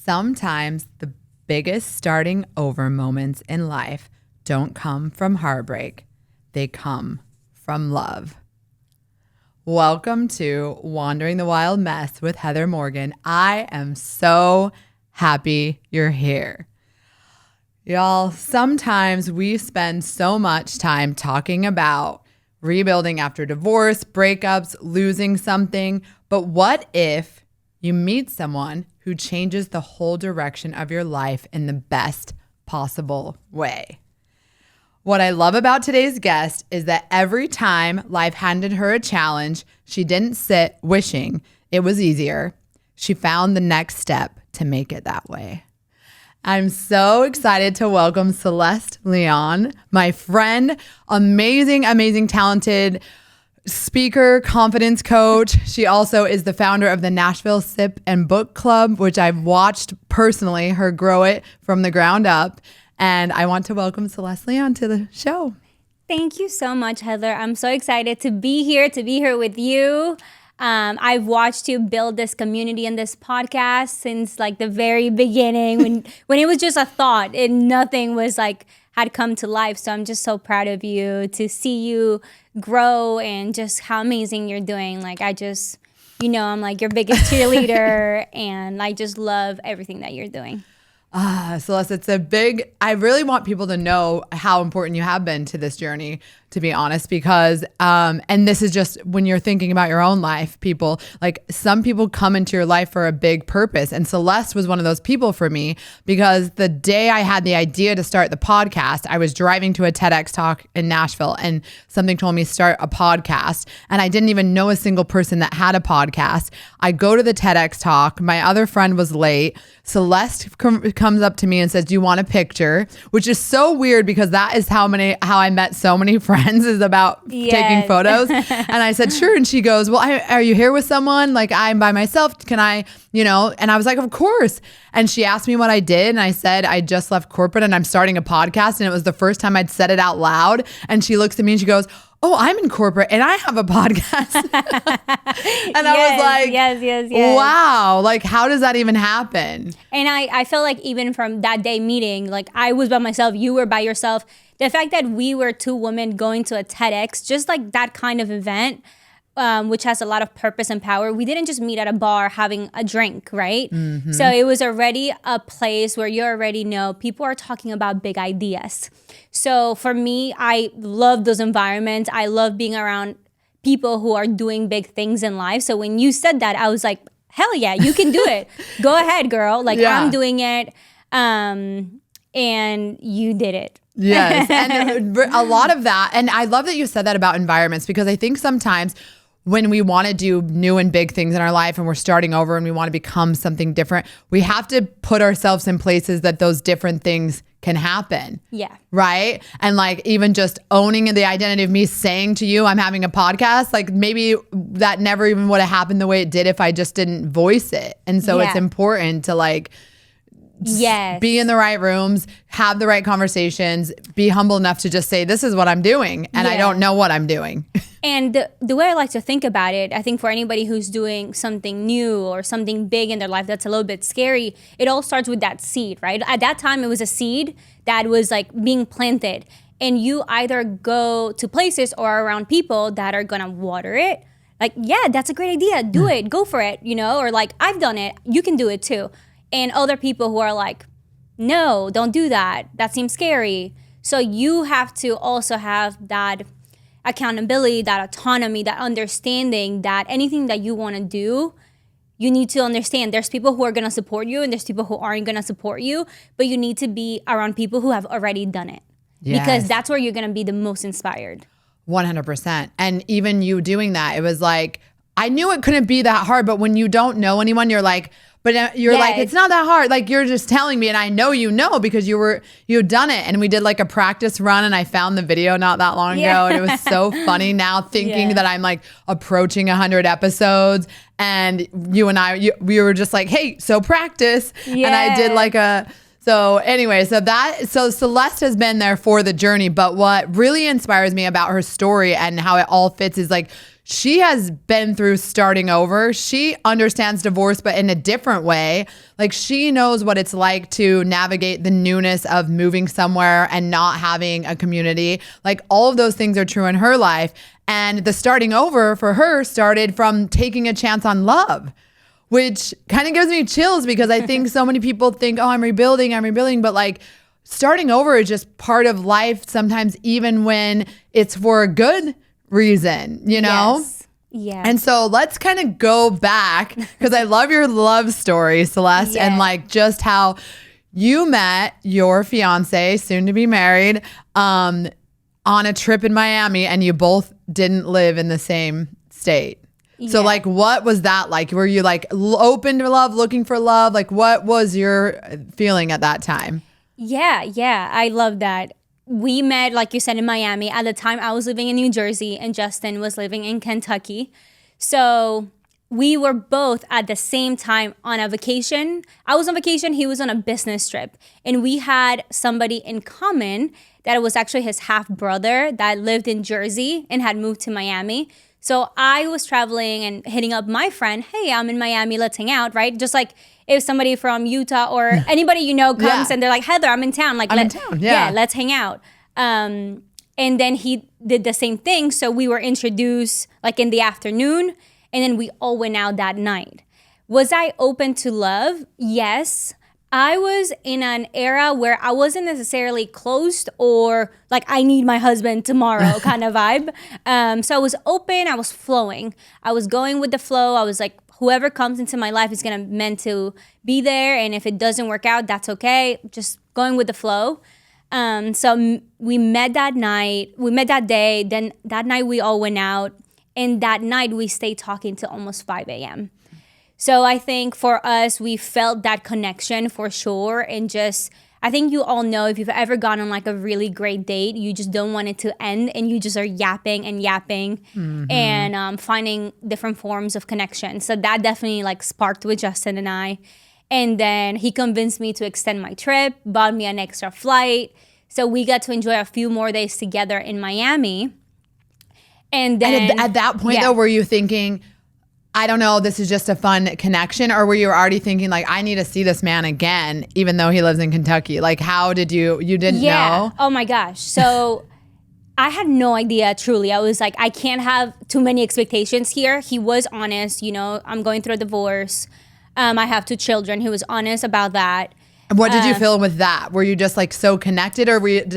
Sometimes the biggest starting over moments in life don't come from heartbreak. They come from love. Welcome to Wandering the Wild Mess with Heather Morgan. I am so happy you're here. Y'all, sometimes we spend so much time talking about rebuilding after divorce, breakups, losing something. But what if you meet someone who changes the whole direction of your life in the best possible way? What I love about today's guest is that every time life handed her a challenge, she didn't sit wishing it was easier. She found the next step to make it that way. I'm so excited to welcome Celeste Leon, my friend, amazing, talented speaker, confidence coach. She also is the founder of the Nashville Sip Book Club, which I've watched personally her grow it from the ground up. And I want to welcome Celeste Leon to the show. Thank you so much, Heather. I'm so excited to be here with you. I've watched you build this community and this podcast since like the very beginning when it was just a thought and nothing was like had come to life. So I'm just so proud of you to see you grow and just how amazing you're doing. Like I'm like your biggest cheerleader and I just love everything that you're doing. Celeste, I really want people to know how important you have been to this journey, to be honest, because, and this is just when you're thinking about your own life, people, like some people come into your life for a big purpose. And Celeste was one of those people for me because the day I had the idea to start the podcast, I was driving to a TEDx talk in Nashville and something told me start a podcast. And I didn't even know a single person that had a podcast. I go to the TEDx talk. My other friend was late. Celeste comes up to me and says, "Do you want a picture?" Which is so weird because that is how I met so many friends is about taking photos. And I said, "Sure." And she goes, "Well, are you here with someone? Like I'm by myself. Can I, And I was like, "Of course." And she asked me what I did. And I said, "I just left corporate and I'm starting a podcast." And it was the first time I'd said it out loud. And she looks at me and she goes, "Oh, I'm in corporate and I have a podcast." And I was like, yes. Wow. Like, how does that even happen? And I feel like even from that day meeting, like I was by myself, you were by yourself. The fact that we were two women going to a TEDx, just like that kind of event, which has a lot of purpose and power. We didn't just meet at a bar having a drink, right? Mm-hmm. So it was already a place where you already know people are talking about big ideas. So for me, I love those environments. I love being around people who are doing big things in life. So when you said that, I was like, hell yeah, you can do it. Go ahead, girl. Like I'm doing it. And you did it. Yes. And a lot of that. And I love that you said that about environments because I think sometimes when we want to do new and big things in our life and we're starting over and we want to become something different, we have to put ourselves in places that those different things can happen. Yeah. Right? And like even just owning the identity of me saying to you, I'm having a podcast, like maybe that never even would have happened the way it did if I just didn't voice it. And so it's important to like be in the right rooms, have the right conversations, be humble enough to just say, this is what I'm doing. And I don't know what I'm doing. And the way I like to think about it, I think for anybody who's doing something new or something big in their life that's a little bit scary, it all starts with that seed, right? At that time, it was a seed that was like being planted. And you either go to places or around people that are going to water it. Like, yeah, that's a great idea. Do it. Go for it. Or like, I've done it. You can do it too. And other people who are like, no, don't do that. That seems scary. So you have to also have that accountability, that autonomy, that understanding that anything that you want to do, you need to understand there's people who are going to support you and there's people who aren't going to support you, but you need to be around people who have already done it. Yes. Because that's where you're going to be the most inspired. 100%. And even you doing that, it was like, I knew it couldn't be that hard, but when you don't know anyone, you're like, but you're like, it's not that hard. Like you're just telling me and I know because you'd done it. And we did like a practice run and I found the video not that long ago. And it was so funny now thinking that I'm like approaching 100 episodes and you and we were just like, hey, so practice. And I did like so Celeste has been there for the journey. But what really inspires me about her story and how it all fits is like, she has been through starting over. She understands divorce, but in a different way. Like she knows what it's like to navigate the newness of moving somewhere and not having a community. Like all of those things are true in her life. And the starting over for her started from taking a chance on love, which kind of gives me chills because I think so many people think, oh, I'm rebuilding. But like starting over is just part of life sometimes, even when it's for a good reason, you know? Yes. Yeah. And so let's kind of go back because I love your love story, Celeste, and like just how you met your fiance, soon to be married, on a trip in Miami, and you both didn't live in the same state. So like, what was that like? Were you like open to love, looking for love? Like what was your feeling at that time? Yeah. I love that. We met, like you said, in Miami. At the time, I was living in New Jersey and Justin was living in Kentucky. So we were both at the same time on a vacation. I was on vacation. He was on a business trip. And we had somebody in common that was actually his half brother that lived in Jersey and had moved to Miami. So I was traveling and hitting up my friend, hey, I'm in Miami, let's hang out, right? Just like if somebody from Utah or anybody you know comes and they're like, Heather, I'm in town. Like, let's hang out. And then he did the same thing. So we were introduced like in the afternoon and then we all went out that night. Was I open to love? Yes. I was in an era where I wasn't necessarily closed or like I need my husband tomorrow kind of vibe. So I was open, I was flowing. I was going with the flow. I was like, whoever comes into my life is meant to be there. And if it doesn't work out, that's okay. Just going with the flow. So we met that night, we met that day. Then that night we all went out. And that night we stayed talking till almost 5 a.m. So I think for us, we felt that connection for sure. And just, I think you all know if you've ever gone on like a really great date, you just don't want it to end and you just are yapping and finding different forms of connection. So that definitely like sparked with Justin and I. And then he convinced me to extend my trip, bought me an extra flight. So we got to enjoy a few more days together in Miami. And then at that point though, were you thinking, I don't know, this is just a fun connection? Or were you already thinking like, I need to see this man again, even though he lives in Kentucky? Like, how did you didn't know? Oh my gosh. So I had no idea, truly. I was like, I can't have too many expectations here. He was honest, you know, I'm going through a divorce. I have 2 children. He was honest about that. What did you feel with that? Were you just like so connected or did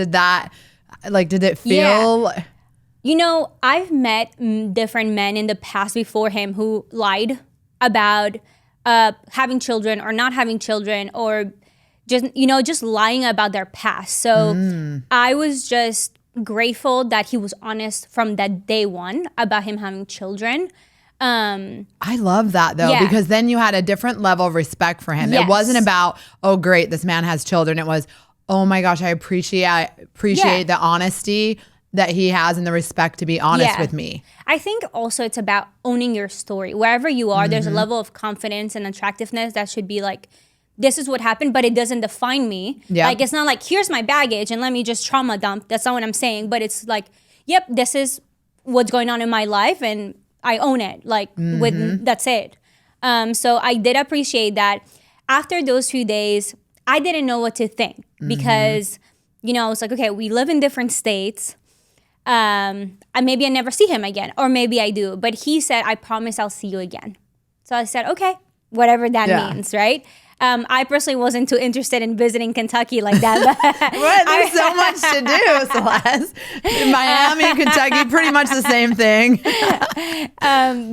it feel... Yeah. You know, I've met different men in the past before him who lied about having children or not having children or just lying about their past. So I was just grateful that he was honest from that day one about him having children. I love that though, because then you had a different level of respect for him. Yes. It wasn't about, oh great, this man has children. It was, oh my gosh, I appreciate the honesty that he has and the respect to be honest with me. I think also it's about owning your story. Wherever you are, there's a level of confidence and attractiveness that should be like, this is what happened, but it doesn't define me. Yeah. Like, it's not like, here's my baggage and let me just trauma dump. That's not what I'm saying. But it's like, yep, this is what's going on in my life and I own it. Like, that's it. So I did appreciate that. After those few days, I didn't know what to think because, you know, I was like, okay, we live in different states. Maybe I never see him again, or maybe I do. But he said, I promise I'll see you again. So I said, okay, whatever that means, right? I personally wasn't too interested in visiting Kentucky like that. There's so much to do, Celeste. Miami, Kentucky, pretty much the same thing.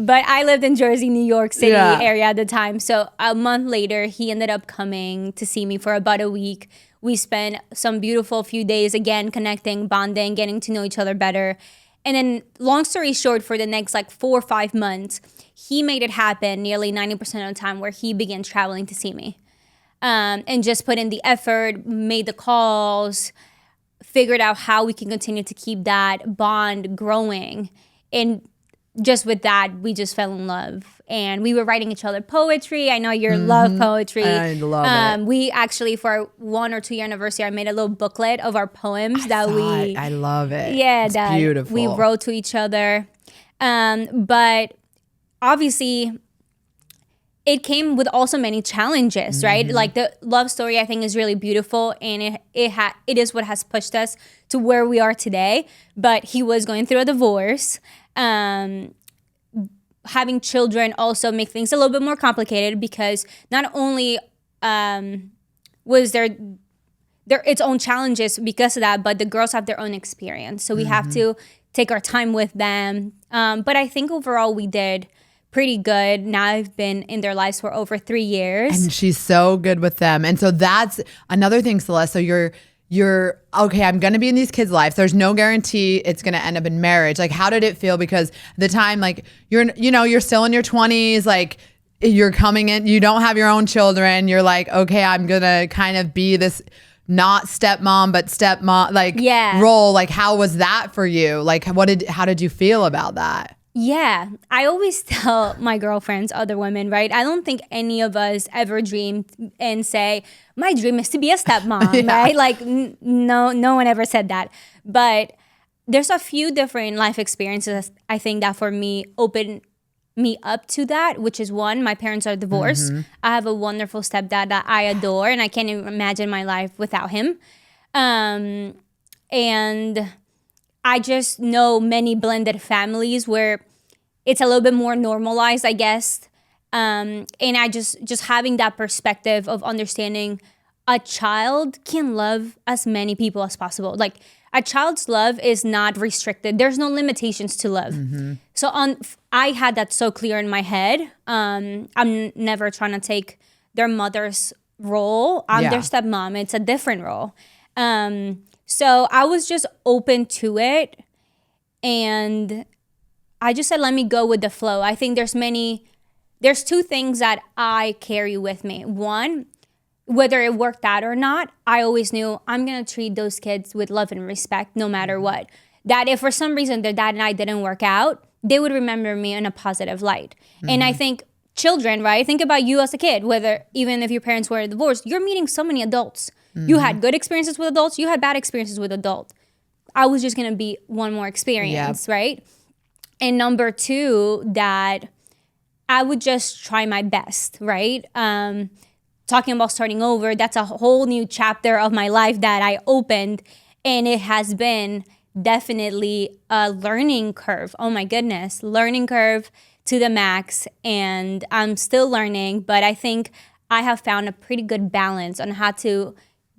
But I lived in Jersey, New York City area at the time. So a month later, he ended up coming to see me for about a week. We spent some beautiful few days again, connecting, bonding, getting to know each other better. And then long story short, for the next like 4 or 5 months, he made it happen nearly 90% of the time where he began traveling to see me. And just put in the effort, made the calls, figured out how we can continue to keep that bond growing. And just with that, we just fell in love. And we were writing each other poetry. I know you love poetry. I love it. We actually, for our 1 or 2 year anniversary, I made a little booklet of our poems I love it. Yeah, it's beautiful. we wrote to each other. But obviously it came with also many challenges, right? Like the love story, I think, is really beautiful, and it is what has pushed us to where we are today. But he was going through a divorce. Having children also make things a little bit more complicated, because not only was there its own challenges because of that, but the girls have their own experience, so we have to take our time with them. But I think overall we did pretty good. Now I've been in their lives for over 3 years. And she's so good with them. And so that's another thing, Celeste. So you're okay, I'm going to be in these kids' lives. There's no guarantee it's going to end up in marriage. Like, how did it feel? Because the time, like, you're still in your 20s, like, you're coming in, you don't have your own children. You're like, okay, I'm going to kind of be this not stepmom, but stepmom, like, role. Like, how was that for you? Like, how did you feel about that? Yeah, I always tell my girlfriends, other women, right? I don't think any of us ever dreamed and say, my dream is to be a stepmom, right? Like, no one ever said that. But there's a few different life experiences, I think, that for me opened me up to that, which is one, my parents are divorced. I have a wonderful stepdad that I adore, and I can't even imagine my life without him. And I just know many blended families where it's a little bit more normalized, I guess. And I just having that perspective of understanding a child can love as many people as possible. Like, a child's love is not restricted. There's no limitations to love. So I had that so clear in my head. I'm never trying to take their mother's role. I'm their stepmom. It's a different role. So I was just open to it, and I just said, let me go with the flow. I think there's two things that I carry with me. One, whether it worked out or not, I always knew I'm going to treat those kids with love and respect no matter what. That if for some reason their dad and I didn't work out, they would remember me in a positive light. And I think children, right? Think about you as a kid, even if your parents were divorced, you're meeting so many adults. You had good experiences with adults. You had bad experiences with adults. I was just going to be one more experience, right? And number two, that I would just try my best, right? Talking about starting over, that's a whole new chapter of my life that I opened. And it has been definitely a learning curve. Oh my goodness, learning curve to the max. And I'm still learning, but I think I have found a pretty good balance on how to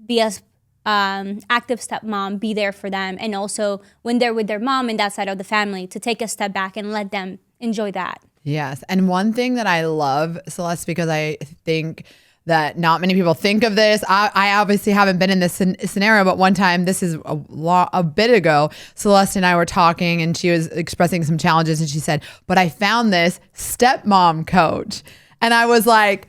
be as active stepmom, be there for them, and also when they're with their mom and that side of the family, to take a step back and let them enjoy that. Yes. And one thing that I love, Celeste, because I think that not many people think of this. I obviously haven't been in this scenario, but one time, this is a bit ago, Celeste and I were talking, and she was expressing some challenges, and she said, but I found this stepmom coach. And I was like,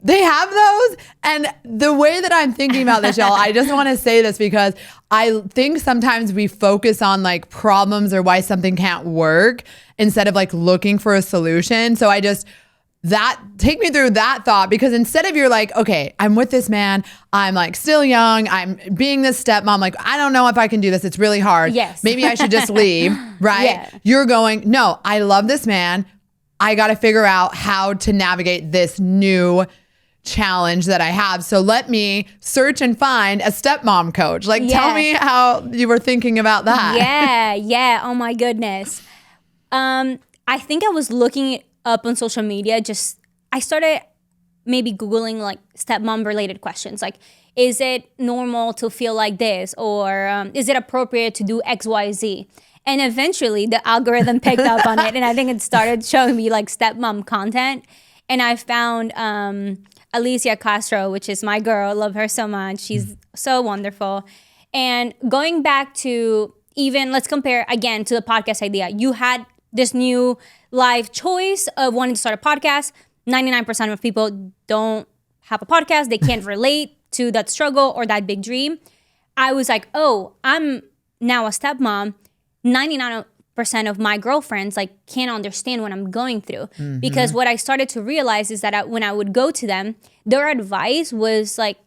they have those? And the way that I'm thinking about this, y'all, I just want to say this because I think sometimes we focus on like problems or why something can't work instead of like looking for a solution. So take me through that thought, because instead of you're like, okay, I'm with this man, I'm like still young, I'm being this stepmom, like, I don't know if I can do this, it's really hard. Yes. Maybe I should just leave, right? Yeah. You're going, no, I love this man. I got to figure out how to navigate this new challenge that I have. So let me search and find a stepmom coach. Like, tell me how you were thinking about that. Yeah. Oh my goodness. I think I was looking up on social media. I started maybe Googling like stepmom related questions. Like, is it normal to feel like this? Or is it appropriate to do X, Y, Z? And eventually the algorithm picked up on it. And I think it started showing me like stepmom content. And I found Alicia Castro, which is my girl. Love her so much. She's so wonderful. And going back to even, let's compare again to the podcast idea. You had this new life choice of wanting to start a podcast. 99% of people don't have a podcast. They can't relate to that struggle or that big dream. I was like, oh, I'm now a stepmom. 99% of my girlfriends like can't understand what I'm going through, because what I started to realize is that when I would go to them, their advice was like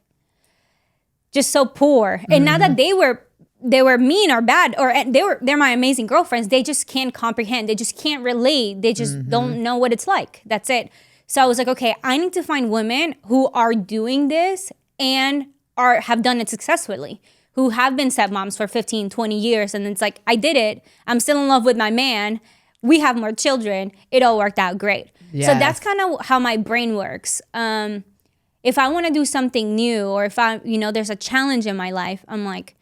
just so poor. And now that they were they were mean or bad, or they're my amazing girlfriends. They just can't comprehend. They just can't relate. They just don't know what it's like. That's it. So I was like, okay, I need to find women who are doing this and have done it successfully, who have been stepmoms for 15, 20 years. And it's like, I did it. I'm still in love with my man. We have more children. It all worked out great. Yes. So that's kind of how my brain works. If I want to do something new, or if there's a challenge in my life, I'm like,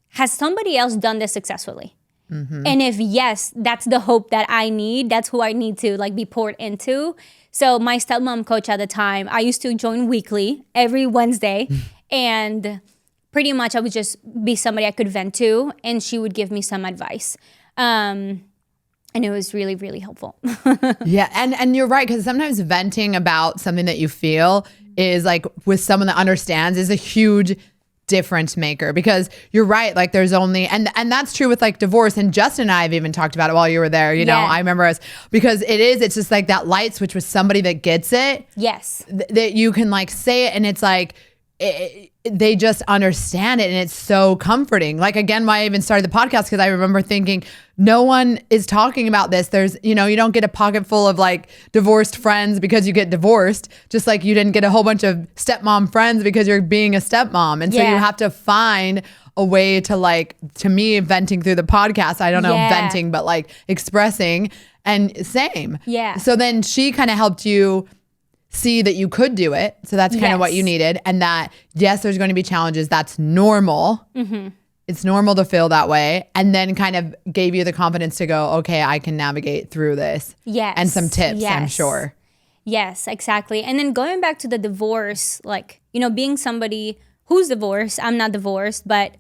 has somebody else done this successfully? And if yes, that's the hope that I need. That's who I need to like be poured into. So my stepmom coach at the time, I used to join weekly every Wednesday, and pretty much I would just be somebody I could vent to, and she would give me some advice. And it was really, really helpful. Yeah. And you're right. Because sometimes venting about something that you feel is like with someone that understands is a huge difference maker, because you're right. Like there's only, and that's true with like divorce. And Justin and I have even talked about it while you were there, you know, I remember us, because it's just like that light switch with somebody that gets it. Yes. That you can like say it, and it's like, they just understand it, and it's so comforting. Like again, why I even started the podcast, because I remember thinking no one is talking about this. There's, you don't get a pocket full of like divorced friends because you get divorced, just like you didn't get a whole bunch of stepmom friends because you're being a stepmom. And so you have to find a way to like, to me, venting through the podcast, I don't know, venting, but like expressing, and same. Yeah. So then she kind of helped you see that you could do it. So that's kind of what you needed. And that, yes, there's going to be challenges. That's normal. It's normal to feel that way. And then kind of gave you the confidence to go, okay, I can navigate through this. Yes. And some tips, I'm sure. Yes, exactly. And then going back to the divorce, like, being somebody who's divorced, I'm not divorced, but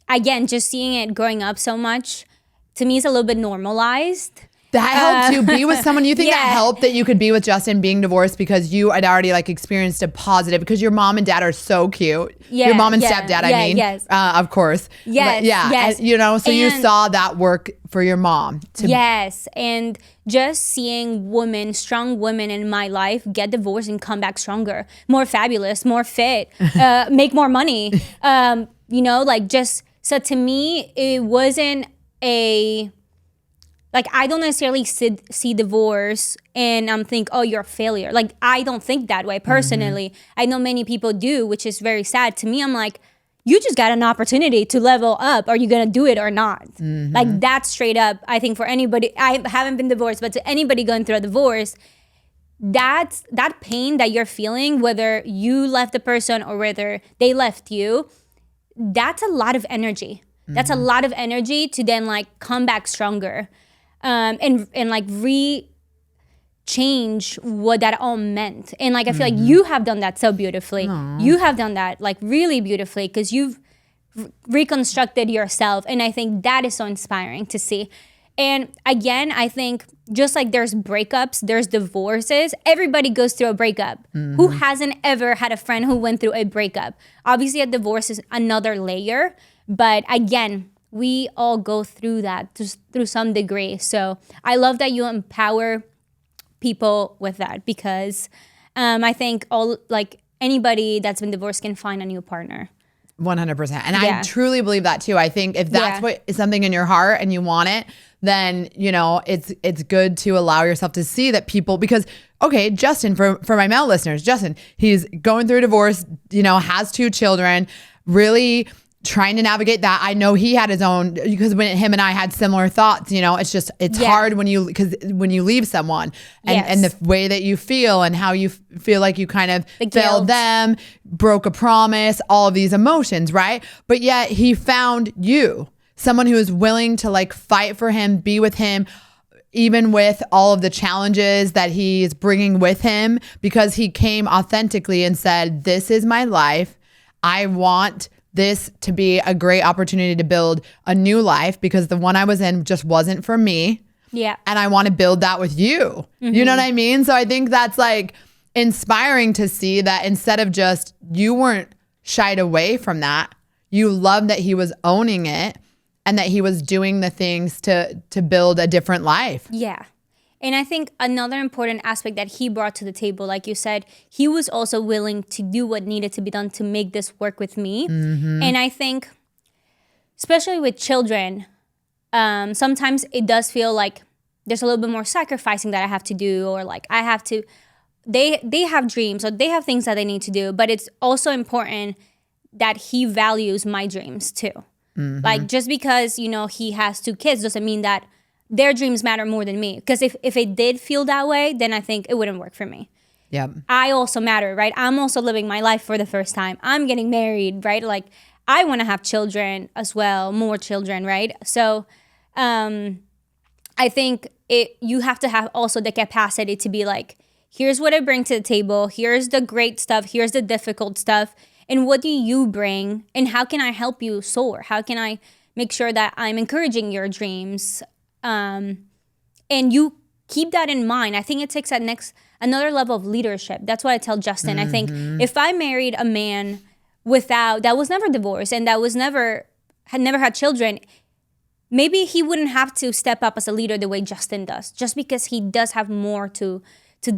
again, just seeing it growing up so much, to me, is a little bit normalized. That helped you be with someone. You think that helped that you could be with Justin being divorced, because you had already like experienced a positive, because your mom and dad are so cute. Your mom and stepdad, I mean, of course. Yes. But yes. And, so you saw that work for your mom. Yes. And just seeing strong women in my life get divorced and come back stronger, more fabulous, more fit, make more money. So to me, it wasn't like, I don't necessarily see divorce and I'm think, oh, you're a failure. Like, I don't think that way personally. I know many people do, which is very sad. To me, I'm like, you just got an opportunity to level up. Are you going to do it or not? Like, that's straight up. I think for anybody, I haven't been divorced, but to anybody going through a divorce, that pain that you're feeling, whether you left the person or whether they left you, that's a lot of energy. That's a lot of energy to then like come back stronger. And like change what that all meant. And like, I feel like you have done that so beautifully. Aww. You have done that like really beautifully, because you've reconstructed yourself. And I think that is so inspiring to see. And again, I think just like there's breakups, there's divorces, everybody goes through a breakup. Who hasn't ever had a friend who went through a breakup? Obviously a divorce is another layer, but again, we all go through that through some degree. So I love that you empower people with that, because I think anybody that's been divorced can find a new partner. 100%. And I truly believe that too. I think if that's what is something in your heart and you want it, then, it's good to allow yourself to see that people, because, okay, Justin, for my male listeners, Justin, he's going through a divorce, has 2 children, really trying to navigate that. I know he had his own, because when him and I had similar thoughts, it's hard when you leave someone and the way that you feel and how you feel like you kind of failed them, broke a promise, all of these emotions, right? But yet he found you, someone who is willing to like fight for him, be with him, even with all of the challenges that he's bringing with him, because he came authentically and said, this is my life. I want this to be a great opportunity to build a new life, because the one I was in just wasn't for me. Yeah. And I want to build that with you. You know what I mean? So I think that's like inspiring to see that instead of just, you weren't shied away from that. You loved that he was owning it and that he was doing the things to build a different life. Yeah. And I think another important aspect that he brought to the table, like you said, he was also willing to do what needed to be done to make this work with me. And I think especially with children, sometimes it does feel like there's a little bit more sacrificing that I have to do, or like I have to, they have dreams or they have things that they need to do, but it's also important that he values my dreams too. Mm-hmm. Like just because, you know, he has 2 kids doesn't mean that their dreams matter more than me. Because if it did feel that way, then I think it wouldn't work for me. Yep. I also matter, right? I'm also living my life for the first time. I'm getting married, right? Like I want to have children as well, more children, right? So I think you have to have also the capacity to be like, here's what I bring to the table. Here's the great stuff. Here's the difficult stuff. And what do you bring? And how can I help you soar? How can I make sure that I'm encouraging your dreams? And you keep that in mind. I think it takes another level of leadership. That's what I tell Justin. Mm-hmm. I think if I married a man that was never divorced and that had never had children, maybe he wouldn't have to step up as a leader the way Justin does, just because he does have more to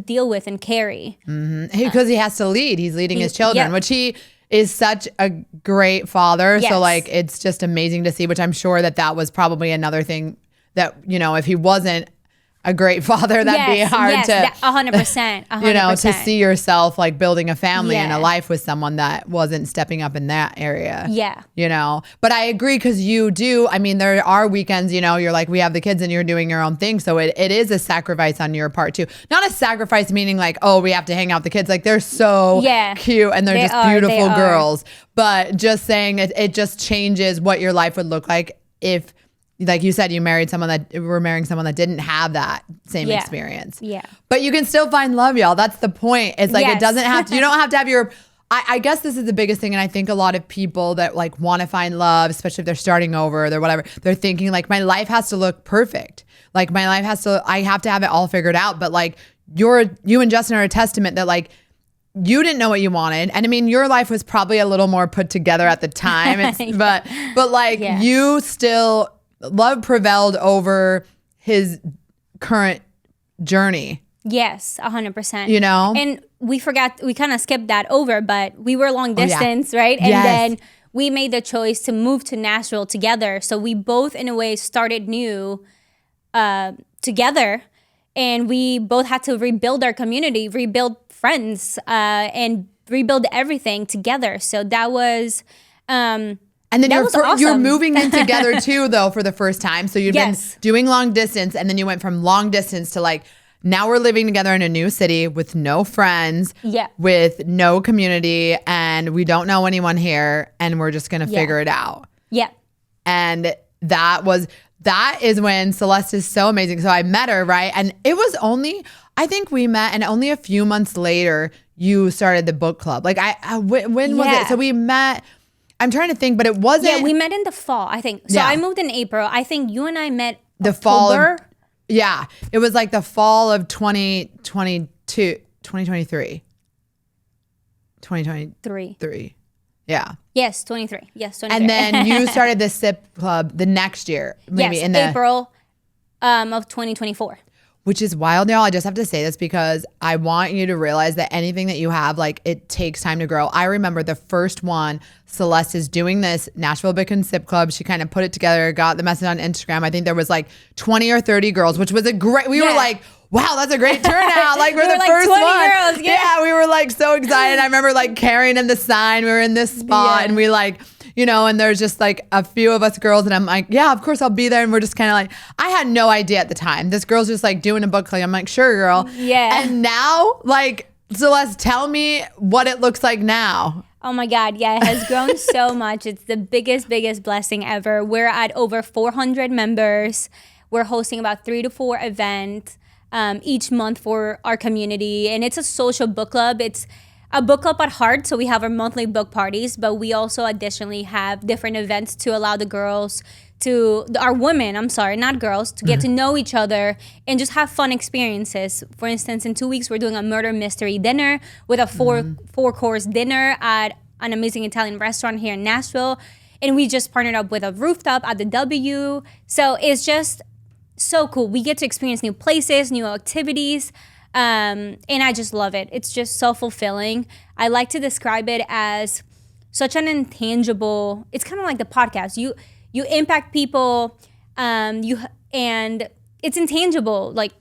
deal with and carry. Mm-hmm. Because he has to lead. He's leading his children, which he is such a great father. Yes. So like, it's just amazing to see, which I'm sure that was probably another thing that, you know, if he wasn't a great father, that'd be hard to 100%, you know, to see yourself like building a family and a life with someone that wasn't stepping up in that area. Yeah. You know, but I agree, because you do. I mean, there are weekends, you know, you're like, we have the kids and you're doing your own thing. So it is a sacrifice on your part too. Not a sacrifice meaning like, oh, we have to hang out with the kids. Like they're so cute and they're just beautiful girls. But just saying it just changes what your life would look like if, like you said, you were marrying someone that didn't have that same experience. Yeah. But you can still find love, y'all. That's the point. It's like, it doesn't have to, you don't have to have your, I guess this is the biggest thing. And I think a lot of people that like want to find love, especially if they're starting over or they're whatever, they're thinking like, my life has to look perfect. Like my life I have to have it all figured out. But like you and Justin are a testament that like, you didn't know what you wanted. And I mean, your life was probably a little more put together at the time. But like you still, love prevailed over his current journey. Yes, 100%. You know? And we kind of skipped that over, but we were long distance, right? And then we made the choice to move to Nashville together. So we both, in a way, started new together. And we both had to rebuild our community, rebuild friends, and rebuild everything together. So that was... and then you're moving in together too, though, for the first time. So you've been doing long distance, and then you went from long distance to like, now we're living together in a new city with no friends, with no community, and we don't know anyone here, and we're just going to figure it out. Yeah. And that is when Celeste is so amazing. So I met her, right? And it was I think we met, and only a few months later, you started the book club. Like when was it? So we met... I'm trying to think, but it wasn't... Yeah, we met in the fall, I think. So I moved in April. I think you and I met the fall. Yeah, it was like the fall of 2023. 2023. Yeah. Yes, 23. Yes, 23. And then you started the Sip Club the next year. Maybe in April of 2024. Which is wild, y'all. I just have to say this because I want you to realize that anything that you have, like, it takes time to grow. I remember the first one, Celeste is doing this Nashville Sip Club. She kind of put it together, got the message on Instagram. I think there was like 20 or 30 girls, which was we were like, wow, that's a great turnout. Like we're the like first 20 one. Girls, yeah, we were like so excited. I remember like carrying in the sign. We were in this spot and we like, you know, and there's just like a few of us girls and I'm like, yeah, of course I'll be there. And we're just kind of like, I had no idea at the time. This girl's just like doing a book club. I'm like, sure, girl. Yeah. And now, like, Celeste, tell me what it looks like now. Oh my God. Yeah, it has grown so much. It's the biggest blessing ever. We're at over 400 members. We're hosting about 3 to 4 events each month for our community. And it's a social book club. It's a book club at heart, so we have our monthly book parties, but we also additionally have different events to allow the girls our women, not girls, to get to know each other and just have fun experiences. For instance, in 2 weeks, we're doing a murder mystery dinner with a four-course dinner at an amazing Italian restaurant here in Nashville. And we just partnered up with a rooftop at the W. So it's just so cool. We get to experience new places, new activities. And I just love it. It's just so fulfilling. I like to describe it as such an intangible, it's kind of like the podcast. you impact people, and it's intangible. Like,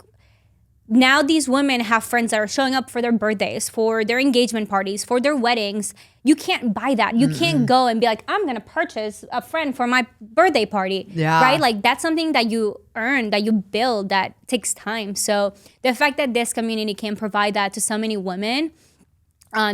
now these women have friends that are showing up for their birthdays, for their engagement parties, for their weddings. You can't buy that. You can't go and be like, I'm going to purchase a friend for my birthday party. Yeah. Right? Like, that's something that you earn, that you build, that takes time. So the fact that this community can provide that to so many women, I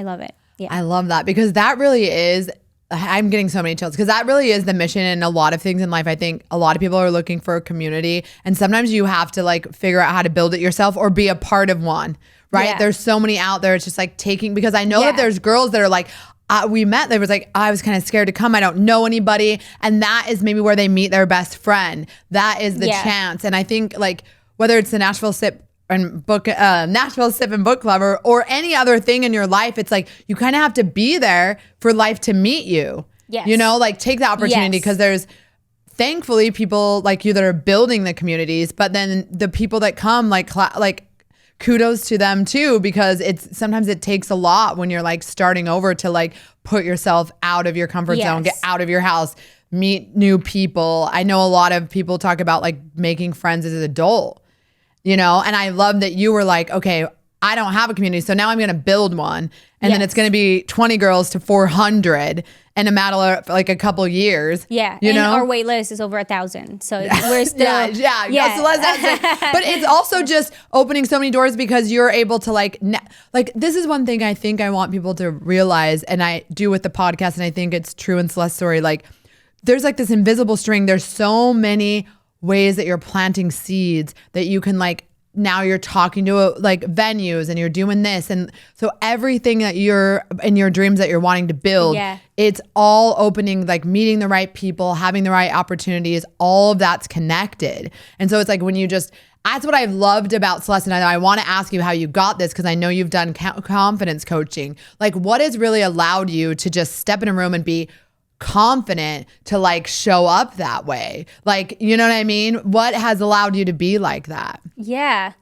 love it. Yeah. I love that, because that really is, I'm getting so many chills, because that really is the mission in a lot of things in life. I think a lot of people are looking for a community, and sometimes you have to like figure out how to build it yourself or be a part of one, right? Yeah. There's so many out there. It's just like because I know that there's girls that are like, we met, they was like, I was kind of scared to come. I don't know anybody. And that is maybe where they meet their best friend. That is the chance. And I think like whether it's the Nashville Sip and Nashville Sip and Book Club or any other thing in your life, it's like you kind of have to be there for life to meet you. Yes. You know, like take the opportunity, because there's thankfully people like you that are building the communities, but then the people that come like kudos to them too, because sometimes it takes a lot when you're like starting over to like put yourself out of your comfort zone, get out of your house, meet new people. I know a lot of people talk about like making friends as an adult. You know, and I love that you were like, okay, I don't have a community, so now I'm going to build one. And then it's going to be 20 girls to 400 in a matter of like a couple years. Yeah. You know, our wait list is over 1,000. So we're still. Yeah. So but it's also just opening so many doors, because you're able to like this is one thing I think I want people to realize, and I do with the podcast. And I think it's true in Celeste's story. Like there's like this invisible string. There's so many ways that you're planting seeds that you can like, now you're talking to like venues and you're doing this. And so everything that you're in your dreams that you're wanting to build, it's all opening, like meeting the right people, having the right opportunities, all of that's connected. And so it's like when you that's what I've loved about Celeste. And I want to ask you how you got this, because I know you've done confidence coaching. Like what has really allowed you to just step in a room and be confident to like show up that way? Like, you know what I mean? What has allowed you to be like that? Yeah,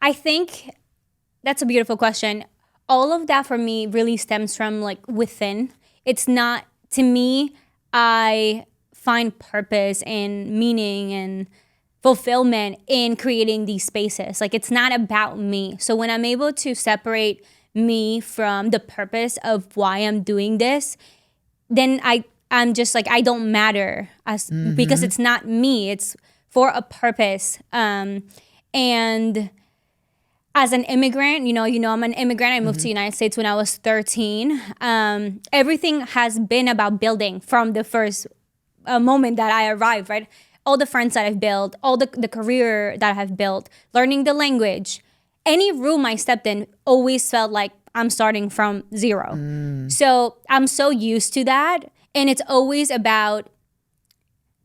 I think that's a beautiful question. All of that for me really stems from like within. It's not, to me, I find purpose and meaning and fulfillment in creating these spaces. Like it's not about me. So when I'm able to separate me from the purpose of why I'm doing this, then I'm just like, I don't matter because it's not me. It's for a purpose. And as an immigrant, you know, I'm an immigrant. I moved to the United States when I was 13. Everything has been about building from the first moment that I arrived, right? All the friends that I've built, all the career that I've built, learning the language. Any room I stepped in always felt like I'm starting from zero. So I'm so used to that. And it's always about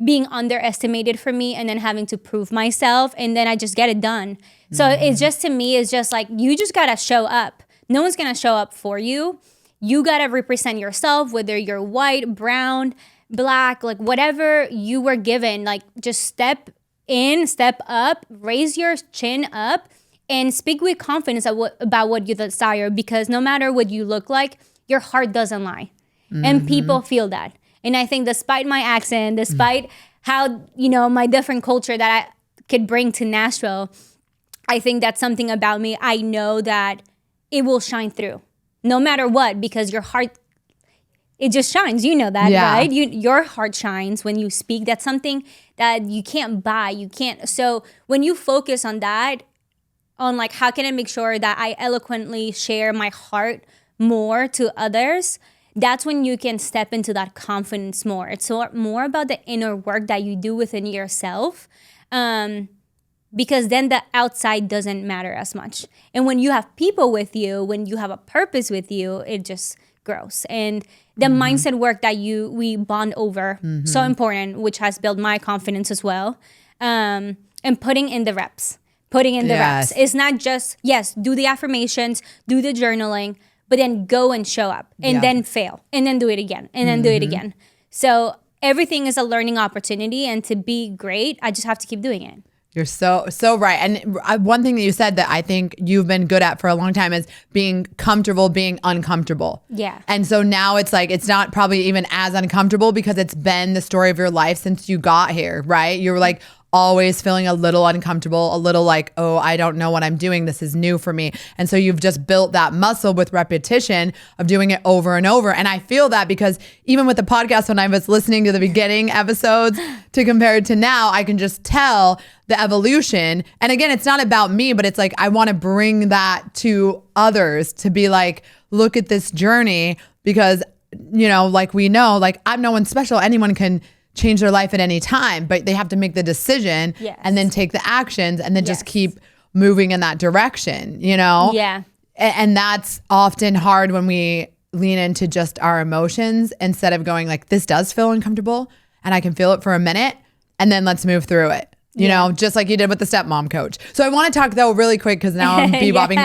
being underestimated for me and then having to prove myself. And then I just get it done. So it's just, to me, it's just like, you just got to show up. No one's going to show up for you. You got to represent yourself, whether you're white, brown, black, like whatever you were given. Like just step in, step up, raise your chin up, and speak with confidence about what you desire. Because no matter what you look like, your heart doesn't lie. And people feel that. And I think despite my accent, despite how, you know, my different culture that I could bring to Nashville, I think that's something about me. I know that it will shine through no matter what, because your heart, it just shines. You know that, right? Your heart shines when you speak. That's something that you can't buy. You can't. So when you focus on that, on like, how can I make sure that I eloquently share my heart more to others, that's when you can step into that confidence more. It's more about the inner work that you do within yourself, because then the outside doesn't matter as much. And when you have people with you, when you have a purpose with you, it just grows. And the mindset work that we bond over, so important, which has built my confidence as well. And putting in the reps. It's not just, do the affirmations, do the journaling, but then go and show up and then fail and then do it again and then do it again. So everything is a learning opportunity, and to be great, I just have to keep doing it. You're so right. And one thing that you said that I think you've been good at for a long time is being comfortable being uncomfortable. Yeah. And so now it's like, it's not probably even as uncomfortable because it's been the story of your life since you got here, right? You were like always feeling a little uncomfortable, a little like, oh, I don't know what I'm doing. This is new for me. And so you've just built that muscle with repetition of doing it over and over. And I feel that because even with the podcast, when I was listening to the beginning episodes to compare it to now, I can just tell the evolution. And again, it's not about me, but it's like, I want to bring that to others to be like, look at this journey because, you know, like we know, like I'm no one special. Anyone can change their life at any time, but they have to make the decision and then take the actions and then just keep moving in that direction, you know? Yeah. And that's often hard when we lean into just our emotions instead of going like, this does feel uncomfortable and I can feel it for a minute and then let's move through it. You know, just like you did with the stepmom coach. So I want to talk though really quick because now I'm bebopping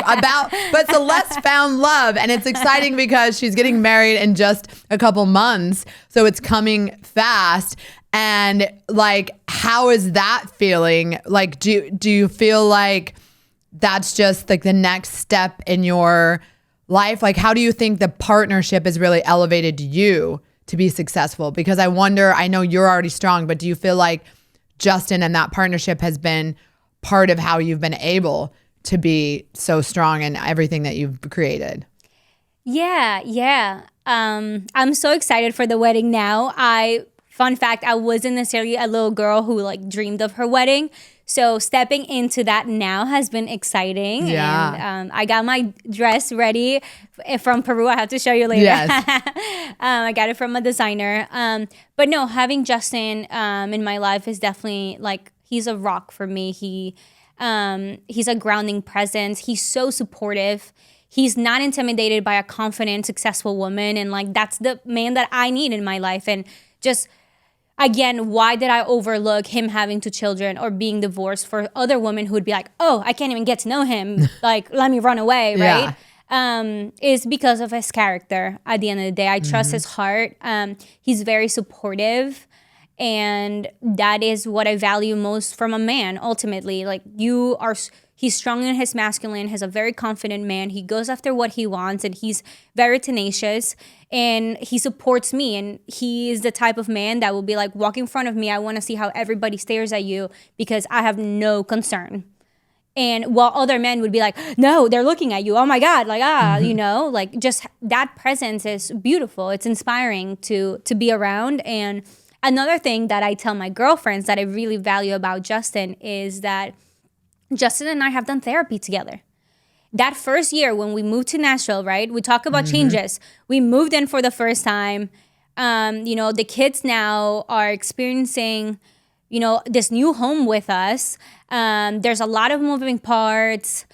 but Celeste found love and it's exciting because she's getting married in just a couple months. So it's coming fast. And like, how is that feeling? Like, do you feel like that's just like the next step in your life? Like, how do you think the partnership has really elevated you to be successful? Because I wonder, I know you're already strong, but do you feel like Justin and that partnership has been part of how you've been able to be so strong in everything that you've created? Yeah. I'm so excited for the wedding now. Fun fact, I wasn't necessarily a little girl who like dreamed of her wedding. So stepping into that now has been exciting. Yeah. And I got my dress ready from Peru. I have to show you later. Yes. I got it from a designer. But no, having Justin in my life is definitely like, he's a rock for me. He's a grounding presence. He's so supportive. He's not intimidated by a confident, successful woman. And like, that's the man that I need in my life. And just, again, why did I overlook him having 2 children or being divorced for other women who would be like, oh, I can't even get to know him. Like, let me run away, right? Is because of his character at the end of the day. I trust his heart. He's very supportive. And that is what I value most from a man, ultimately. Like, he's strong in his masculine, he's a very confident man. He goes after what he wants and he's very tenacious and he supports me. And he is the type of man that will be like, walk in front of me. I want to see how everybody stares at you because I have no concern. And while other men would be like, no, they're looking at you. Oh my God. Like, you know, like just that presence is beautiful. It's inspiring to be around. And another thing that I tell my girlfriends that I really value about Justin is that Justin and I have done therapy together. That first year when we moved to Nashville, right? We talk about changes. We moved in for the first time. You know, the kids now are experiencing, you know, this new home with us. There's a lot of moving parts.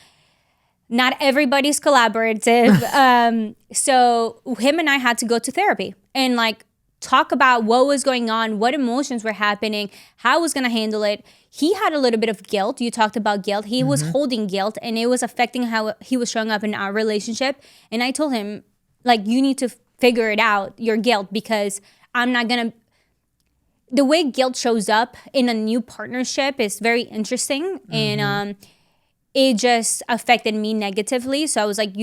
Not everybody's collaborative. So him and I had to go to therapy and like talk about what was going on, what emotions were happening, how I was going to handle it. He had a little bit of guilt. You talked about guilt. He was holding guilt and it was affecting how he was showing up in our relationship. And I told him, like, you need to figure it out, your guilt, because I'm not going to. The way guilt shows up in a new partnership is very interesting. And it just affected me negatively. So I was like,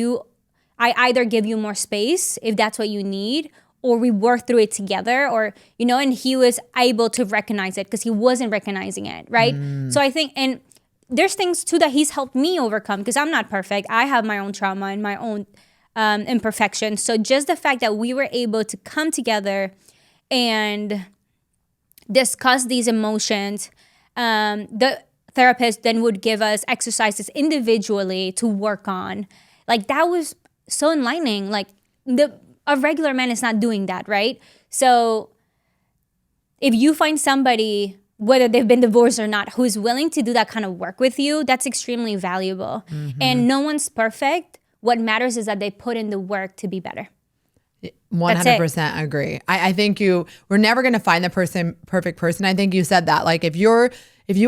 I either give you more space if that's what you need, or we work through it together, or, you know, and he was able to recognize it because he wasn't recognizing it, right? So I think, and there's things too that he's helped me overcome because I'm not perfect. I have my own trauma and my own imperfections. So just the fact that we were able to come together and discuss these emotions, the therapist then would give us exercises individually to work on. Like, that was so enlightening. Like, a regular man is not doing that, right? So if you find somebody, whether they've been divorced or not, who's willing to do that kind of work with you, that's extremely valuable. And no one's perfect. What matters is that they put in the work to be better. 100% agree. I think we're never going to find the perfect person. I think you said that. Like, if you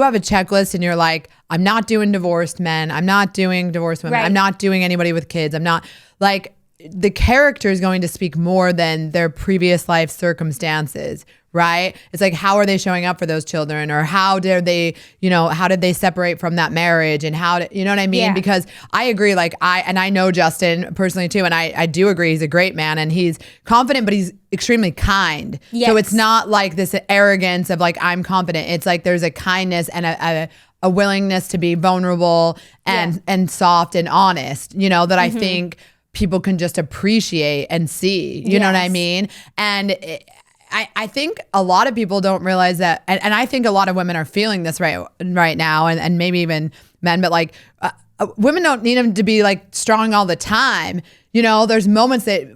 have a checklist and you're like, I'm not doing divorced men, I'm not doing divorced women, I'm not doing anybody with kids, I'm not, like, the character is going to speak more than their previous life circumstances, right? It's like, how are they showing up for those children, or how did they, how did they separate from that marriage, and you know what I mean? Yeah. Because I agree, like I know Justin personally too, and I do agree he's a great man, and he's confident, but he's extremely kind. Yes. So it's not like this arrogance of like, I'm confident. It's like there's a kindness and a willingness to be vulnerable and soft and honest, that I think people can just appreciate and see, you know what I mean? And I think a lot of people don't realize that, and I think a lot of women are feeling this right now, and maybe even men, but like women don't need them to be like strong all the time. There's moments that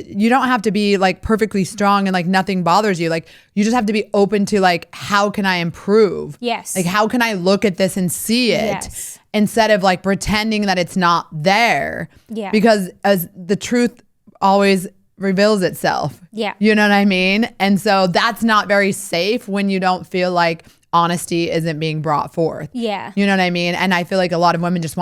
you don't have to be like perfectly strong and like nothing bothers you. Like you just have to be open to like, how can I improve? Yes. Like how can I look at this and see it? Yes. Instead of like pretending that it's not there. Yeah. Because as the truth always reveals itself. Yeah. You know what I mean? And so that's not very safe when you don't feel like honesty isn't being brought forth. Yeah. You know what I mean? And I feel like a lot of women just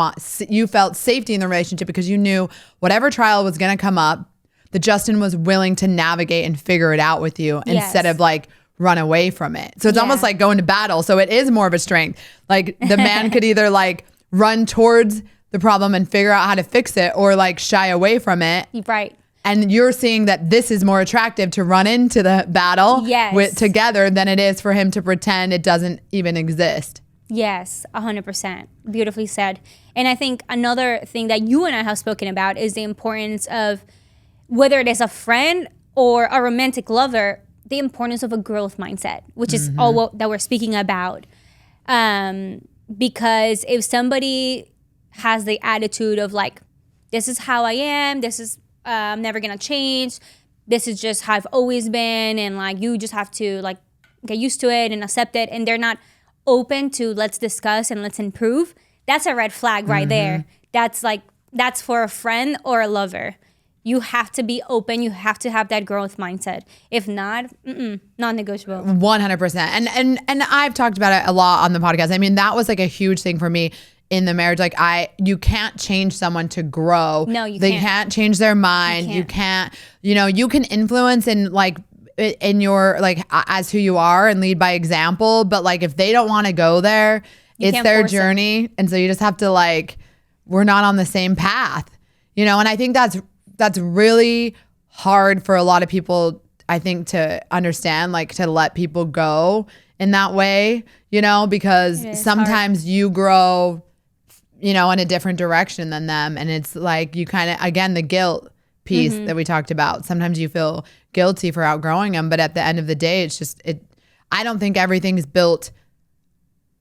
you felt safety in the relationship because you knew whatever trial was going to come up, that Justin was willing to navigate and figure it out with you instead of like run away from it. So it's almost like going to battle. So it is more of a strength. Like the man could either like run towards the problem and figure out how to fix it, or like shy away from it. Right. And you're seeing that this is more attractive to run into the battle together than it is for him to pretend it doesn't even exist. Yes, 100%. Beautifully said. And I think another thing that you and I have spoken about is the importance of, whether it is a friend or a romantic lover, the importance of a growth mindset, which is all that we're speaking about. Because if somebody has the attitude of like, this is how I am, this is I'm never gonna change, this is just how I've always been, and like you just have to like get used to it and accept it, and they're not open to let's discuss and let's improve, that's a red flag right there. That's for a friend or a lover. You have to be open. You have to have that growth mindset. If not, non-negotiable. 100%. And I've talked about it a lot on the podcast. I mean, that was like a huge thing for me in the marriage. Like you can't change someone to grow. No, you can't. They can't change their mind. You can't, you can influence and like in your, like as who you are and lead by example. But like, if they don't want to go there, it's their journey. And so you just have to like, we're not on the same path, and I think that's really hard for a lot of people, I think, to understand, like to let people go in that way, because sometimes you grow, in a different direction than them. And it's like you kind of, again, the guilt piece that we talked about. Sometimes you feel guilty for outgrowing them. But at the end of the day, it's just, I don't think everything's built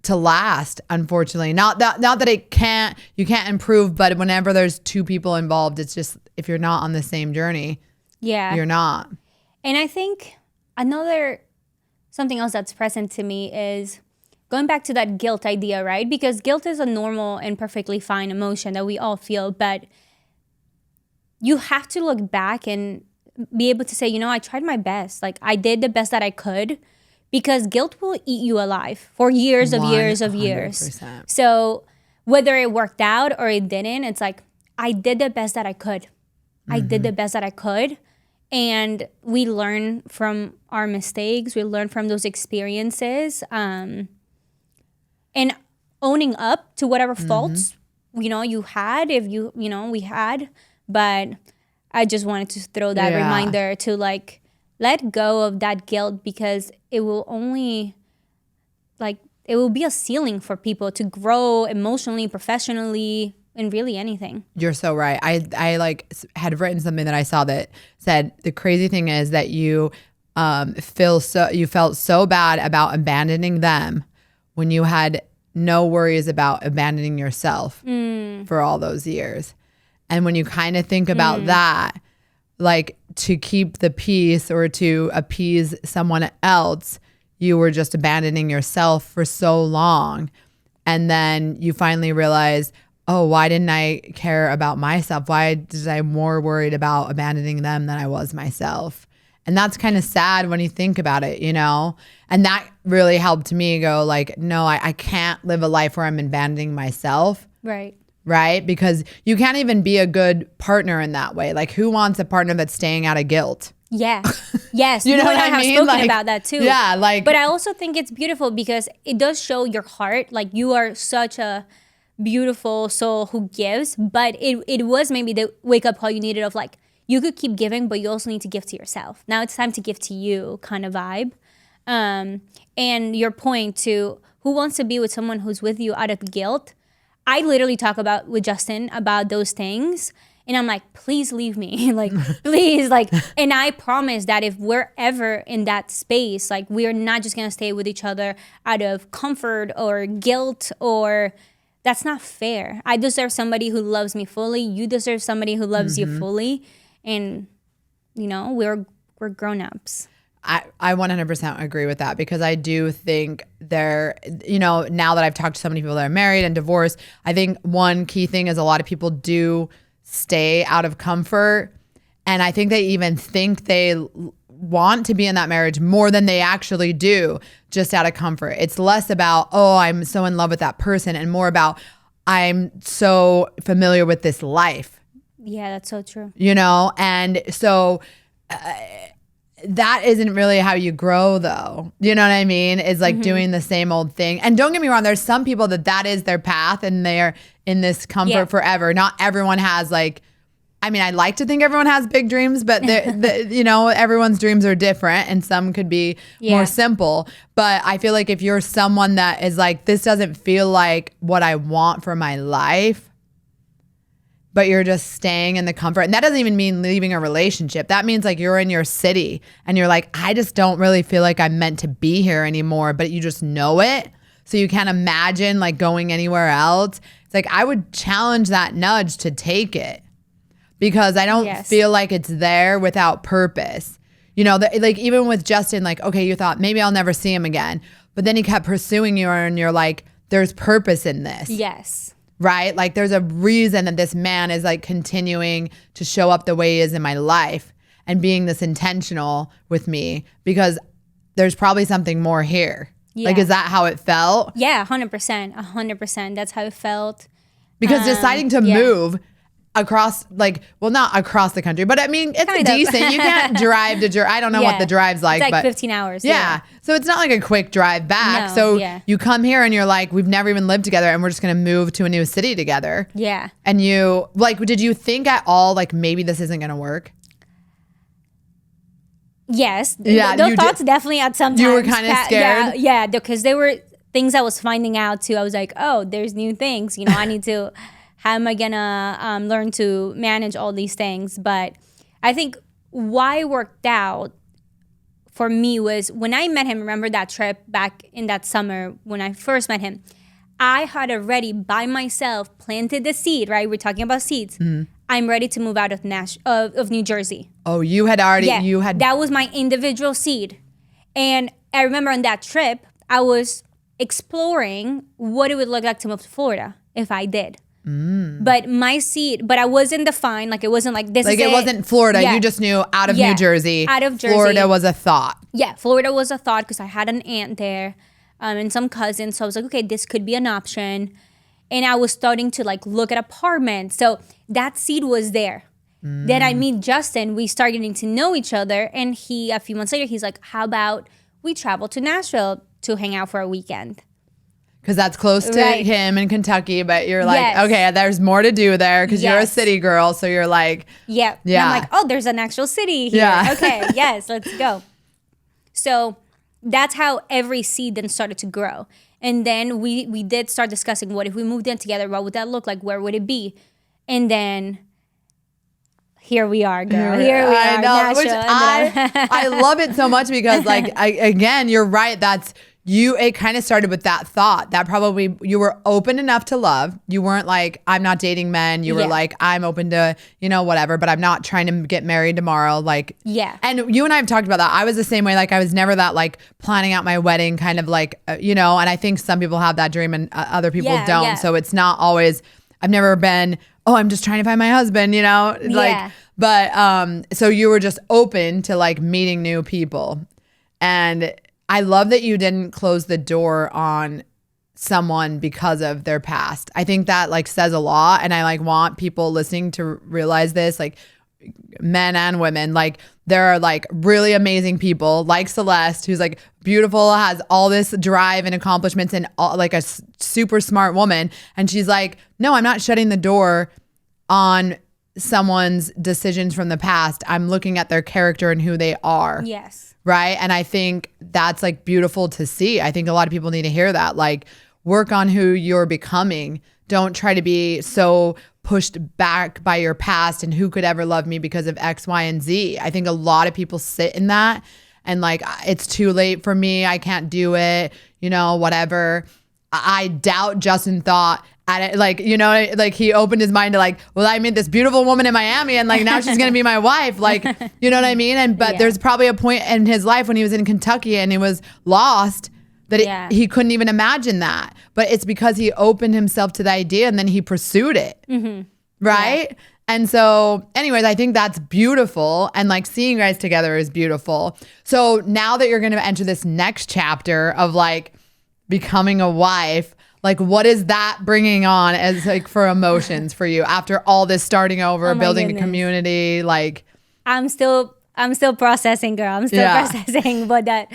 to last, unfortunately. Not that you can't improve, but whenever there's two people involved, it's just, if you're not on the same journey, you're not. And I think something else that's present to me is going back to that guilt idea, right? Because guilt is a normal and perfectly fine emotion that we all feel, but you have to look back and be able to say, I tried my best. Like I did the best that I could. Because guilt will eat you alive for years of years of years. So whether it worked out or it didn't, it's like, I did the best that I could. I did the best that I could. And we learn from our mistakes. We learn from those experiences. And owning up to whatever faults, you had, we had. But I just wanted to throw that reminder to like, let go of that guilt, because it will only, it will be a ceiling for people to grow emotionally, professionally, and really anything. You're so right. I like had written something that I saw that said the crazy thing is that you felt so bad about abandoning them when you had no worries about abandoning yourself for all those years. And when you kind of think about that, like to keep the peace or to appease someone else, you were just abandoning yourself for so long. And then you finally realize, oh, why didn't I care about myself? Why was I more worried about abandoning them than I was myself? And that's kind of sad when you think about it, And that really helped me go like, no, I can't live a life where I'm abandoning myself. Right? Because you can't even be a good partner in that way. Like who wants a partner that's staying out of guilt? Yeah. Yes. You know and what I I have mean? spoken Like, about that too. yeah, like- But I also think it's beautiful because it does show your heart. Like you are such a beautiful soul who gives. But it was maybe the wake up call you needed of like, you could keep giving, but you also need to give to yourself. Now it's time to give to you kind of vibe. And your point to who wants to be with someone who's with you out of guilt. I literally talk about with Justin about those things. And I'm like, please leave me. Like, please. Like, and I promise that if we're ever in that space, like, we're not just going to stay with each other out of comfort or guilt or that's not fair. I deserve somebody who loves me fully. You deserve somebody who loves you fully. And, you know, we're grown-ups. I 100% agree with that because I do think there, you know, now that I've talked to so many people that are married and divorced, I think one key thing is a lot of people do stay out of comfort. And I think they even think they want to be in that marriage more than they actually do just out of comfort. It's less about, oh, I'm so in love with that person and more about I'm so familiar with this life. Yeah, that's so true. You know, and so that isn't really how you grow though. You know what I mean? It's like doing the same old thing. And don't get me wrong, there's some people that is their path and they're in this comfort forever. Not everyone has like, I mean, I like to think everyone has big dreams, but you know, everyone's dreams are different and some could be more simple. But I feel like if you're someone that is like, this doesn't feel like what I want for my life, but you're just staying in the comfort. And that doesn't even mean leaving a relationship. That means like you're in your city and you're like, I just don't really feel like I'm meant to be here anymore, but you just know it. So you can't imagine like going anywhere else. It's like, I would challenge that nudge to take it because I don't feel like it's there without purpose. You know, like even with Justin, like, okay, you thought maybe I'll never see him again, but then he kept pursuing you and you're like, there's purpose in this. Yes. Right? Like there's a reason that this man is like continuing to show up the way he is in my life and being this intentional with me because there's probably something more here. Yeah. Like, is that how it felt? Yeah, 100%. 100%. That's how it felt. Because deciding to move across, like, well, not across the country, but I mean, it's kind decent. You can't drive to, I don't know what the drive's like. It's like but 15 hours. Yeah. So it's not like a quick drive back. No, so you come here and you're like, we've never even lived together and we're just going to move to a new city together. Yeah. And you, like, did you think at all, like, maybe this isn't going to work? Yes. Yeah. Those thoughts definitely at some times. You were kind of scared? Yeah, because there were things I was finding out too. I was like, oh, there's new things. You know, I need to... How am I gonna learn to manage all these things? But I think why it worked out for me was when I met him, remember that trip back in that summer when I first met him, I had already by myself planted the seed, right? We're talking about seeds. Mm-hmm. I'm ready to move out of New Jersey. Oh, you had already, That was my individual seed. And I remember on that trip, I was exploring what it would look like to move to Florida if I did. But my seed, but I wasn't defined. Like it wasn't like this. Like it wasn't Florida. You just knew out of New Jersey. Out of Jersey. Florida was a thought. Yeah, Florida was a thought because I had an aunt there, and some cousins. So I was like, okay, this could be an option. And I was starting to like look at apartments. So that seed was there. Then I meet Justin. We start getting to know each other, and a few months later, he's like, "How about we travel to Nashville to hang out for a weekend?" Because that's close to him in Kentucky, but you're like, okay, there's more to do there because you're a city girl. So you're like, yeah. And I'm like, oh, there's an actual city here. Yeah. Okay, yes, let's go. So that's how every seed then started to grow. And then we did start discussing what if we moved in together, what would that look like? Where would it be? And then here we are, girl. Here we are. I know, which I love it so much because like, again, you're right. It kind of started with that thought that probably you were open enough to love. You weren't like, I'm not dating men. You were like, I'm open to, whatever, but I'm not trying to get married tomorrow. Like, and you and I have talked about that. I was the same way. Like I was never that like planning out my wedding kind of like, and I think some people have that dream and other people don't. Yeah. So it's not always, I've never been, oh, I'm just trying to find my husband, but so you were just open to like meeting new people. And I love that you didn't close the door on someone because of their past. I think that like says a lot. And I like want people listening to realize this, like men and women, like there are like really amazing people like Celeste, who's like beautiful, has all this drive and accomplishments, and like a super smart woman. And she's like, no, I'm not shutting the door on someone's decisions from the past. I'm looking at their character and who they are. Yes. Right. And I think that's like beautiful to see. I think a lot of people need to hear that. Like, work on who you're becoming. Don't try to be so pushed back by your past and who could ever love me because of X, Y, and Z. I think a lot of people sit in that and like, it's too late for me. I can't do it, you know, whatever. I doubt Justin thought at it, like, you know, like he opened his mind to like, well, I met this beautiful woman in Miami and like now she's going to be my wife. Like, you know what I mean? And, but there's probably a point in his life when he was in Kentucky and he was lost that he couldn't even imagine that. But it's because he opened himself to the idea and then he pursued it. Mm-hmm. Right? Yeah. And so anyways, I think that's beautiful. And like seeing you guys together is beautiful. So now that you're going to enter this next chapter of like becoming a wife, like what is that bringing on as like for emotions for you after all this starting over, building a community? Like I'm still processing, girl. I'm still processing, but that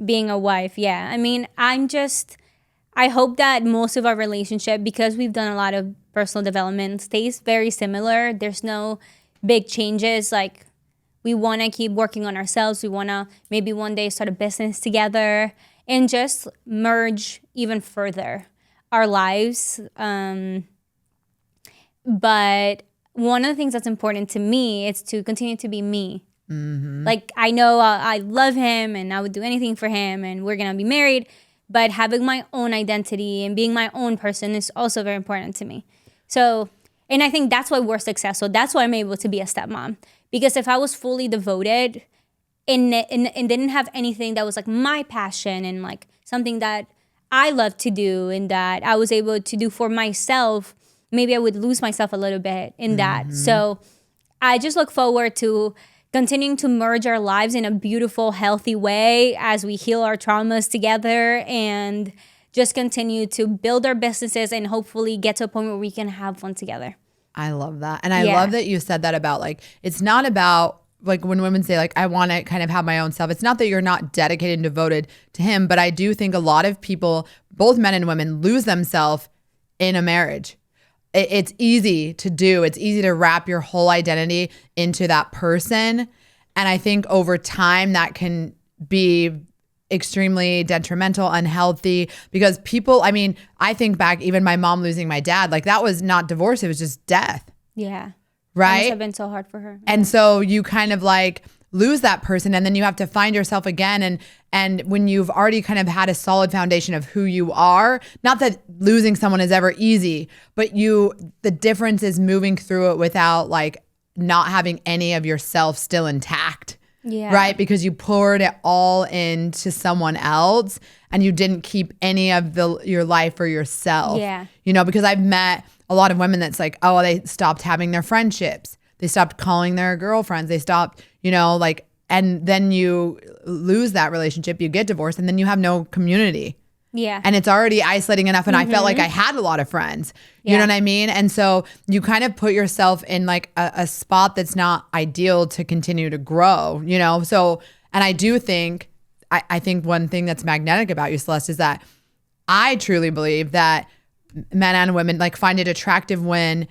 being a wife, yeah. I mean, I hope that most of our relationship, because we've done a lot of personal development, stays very similar. There's no big changes. Like, we want to keep working on ourselves. We want to maybe one day start a business together and just merge even further our lives. But one of the things that's important to me is to continue to be me. Mm-hmm. Like, I know I love him and I would do anything for him and we're going to be married, but having my own identity and being my own person is also very important to me. So, and I think that's why we're successful. That's why I'm able to be a stepmom. Because if I was fully devoted and didn't have anything that was like my passion and like something that I love to do and that I was able to do for myself, maybe I would lose myself a little bit in that. So I just look forward to continuing to merge our lives in a beautiful, healthy way as we heal our traumas together and just continue to build our businesses and hopefully get to a point where we can have fun together. I love that. And I love that you said that about like, it's not about like when women say like, I want to kind of have my own self. It's not that you're not dedicated and devoted to him, but I do think a lot of people, both men and women, lose themselves in a marriage. It's easy to do. It's easy to wrap your whole identity into that person. And I think over time that can be extremely detrimental, unhealthy, because people, I mean, I think back, even my mom losing my dad, like that was not divorce. It was just death. Yeah. Right? It must have been so hard for her. And so you kind of like lose that person and then you have to find yourself again. And when you've already kind of had a solid foundation of who you are, not that losing someone is ever easy, but the difference is moving through it without like not having any of yourself still intact. Yeah. Right? Because you poured it all into someone else and you didn't keep any of your life for yourself. Yeah. You know, because I've met a lot of women that's like, oh, they stopped having their friendships. They stopped calling their girlfriends. They stopped, you know, like, and then you lose that relationship, you get divorced, and then you have no community. Yeah. And it's already isolating enough. And I felt like I had a lot of friends. You know what I mean? And so you kind of put yourself in like a spot that's not ideal to continue to grow, you know? So, and I do think, I think one thing that's magnetic about you, Celeste, is that I truly believe that men and women like find it attractive when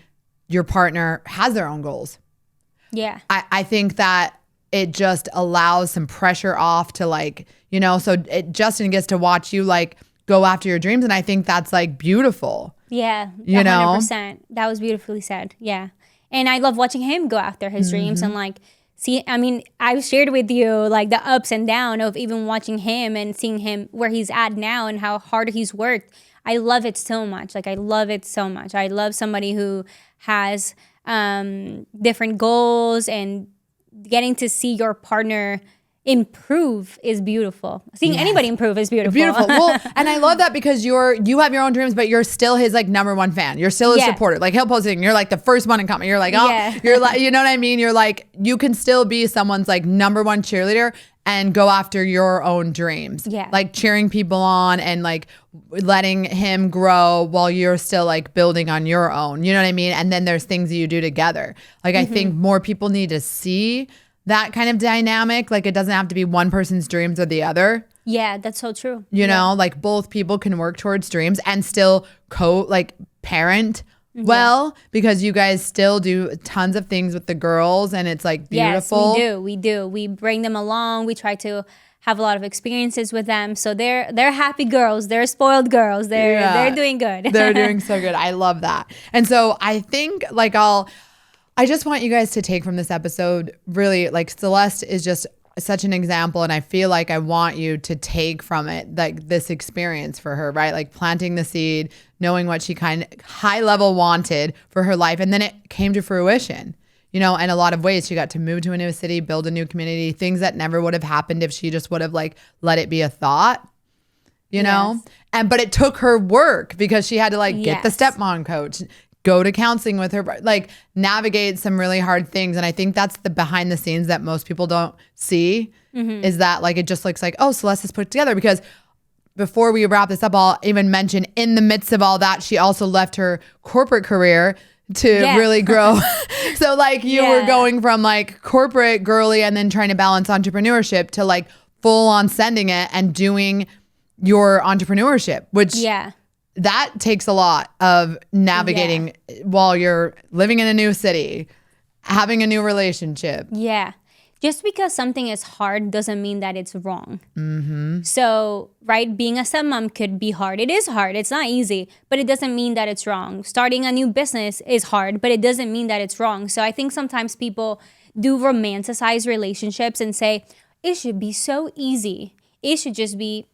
your partner has their own goals. Yeah. I think that it just allows some pressure off to like, you know, so Justin gets to watch you like go after your dreams. And I think that's like beautiful. Yeah. You 100%. Know? That was beautifully said. Yeah. And I love watching him go after his dreams and like, see, I mean, I've shared with you like the ups and downs of even watching him and seeing him where he's at now and how hard he's worked. I love it so much. Like, I love it so much. I love somebody who has different goals, and getting to see your partner improve is beautiful. Seeing anybody improve is beautiful. Beautiful. Well, and I love that because you have your own dreams, but you're still his like number one fan. You're still his supporter. Like he'll post it and you're like the first one in comment. You're like, oh, you're like, you know what I mean? You're like, you can still be someone's like number one cheerleader and go after your own dreams. Yeah. Like cheering people on and like letting him grow while you're still like building on your own. You know what I mean? And then there's things that you do together. Like I think more people need to see that kind of dynamic. Like it doesn't have to be one person's dreams or the other. Yeah, that's so true. You know, like both people can work towards dreams and still parent well, because you guys still do tons of things with the girls and it's like beautiful. Yes, we do. We bring them along. We try to have a lot of experiences with them. So they're happy girls. They're spoiled girls. They're doing good. They're doing so good. I love that. And so I think like I just want you guys to take from this episode really like Celeste is just such an example, and I feel like I want you to take from it like this experience for her, right? Like planting the seed, knowing what she kind of high level wanted for her life, and then it came to fruition. You know, in a lot of ways, she got to move to a new city, build a new community, things that never would have happened if she just would have like let it be a thought. You know, but it took her work because she had to like get the stepmom coach, go to counseling with her, like navigate some really hard things. And I think that's the behind the scenes that most people don't see is that like, it just looks like, oh, Celeste is put together. Because before we wrap this up, I'll even mention in the midst of all that, she also left her corporate career to really grow. So like you were going from like corporate girly and then trying to balance entrepreneurship to like full on sending it and doing your entrepreneurship, which that takes a lot of navigating while you're living in a new city, having a new relationship. Yeah. Just because something is hard doesn't mean that it's wrong. So, right, being a stepmom could be hard. It is hard. It's not easy, but it doesn't mean that it's wrong. Starting a new business is hard, but it doesn't mean that it's wrong. So I think sometimes people do romanticize relationships and say, it should be so easy. It should just be,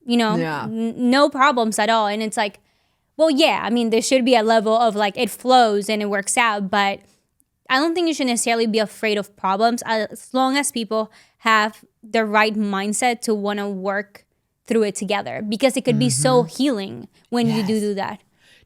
you know, no problems at all. And it's like, well, yeah, I mean, there should be a level of like it flows and it works out, but I don't think you should necessarily be afraid of problems as long as people have the right mindset to want to work through it together, because it could be so healing when you do that.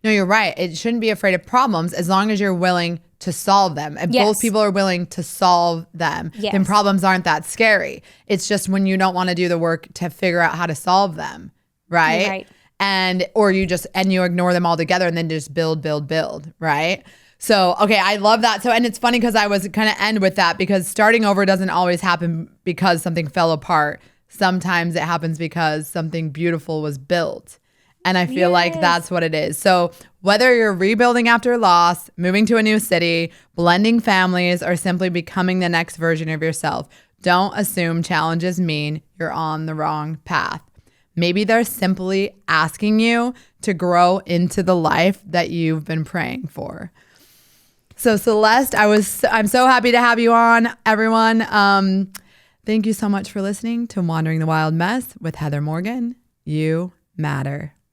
No, you're right. It shouldn't be afraid of problems as long as you're willing to solve them. If both people are willing to solve them, then problems aren't that scary. It's just when you don't want to do the work to figure out how to solve them, right? And or you ignore them altogether and then just build, right? So, okay, I love that. So, and it's funny because I was kind of end with that, because starting over doesn't always happen because something fell apart. Sometimes it happens because something beautiful was built. And I feel like that's what it is. So whether you're rebuilding after loss, moving to a new city, blending families, or simply becoming the next version of yourself, don't assume challenges mean you're on the wrong path. Maybe they're simply asking you to grow into the life that you've been praying for. So Celeste, I'm so happy to have you on, everyone. Thank you so much for listening to Wandering the Wild Mess with Heather Morgan. You matter.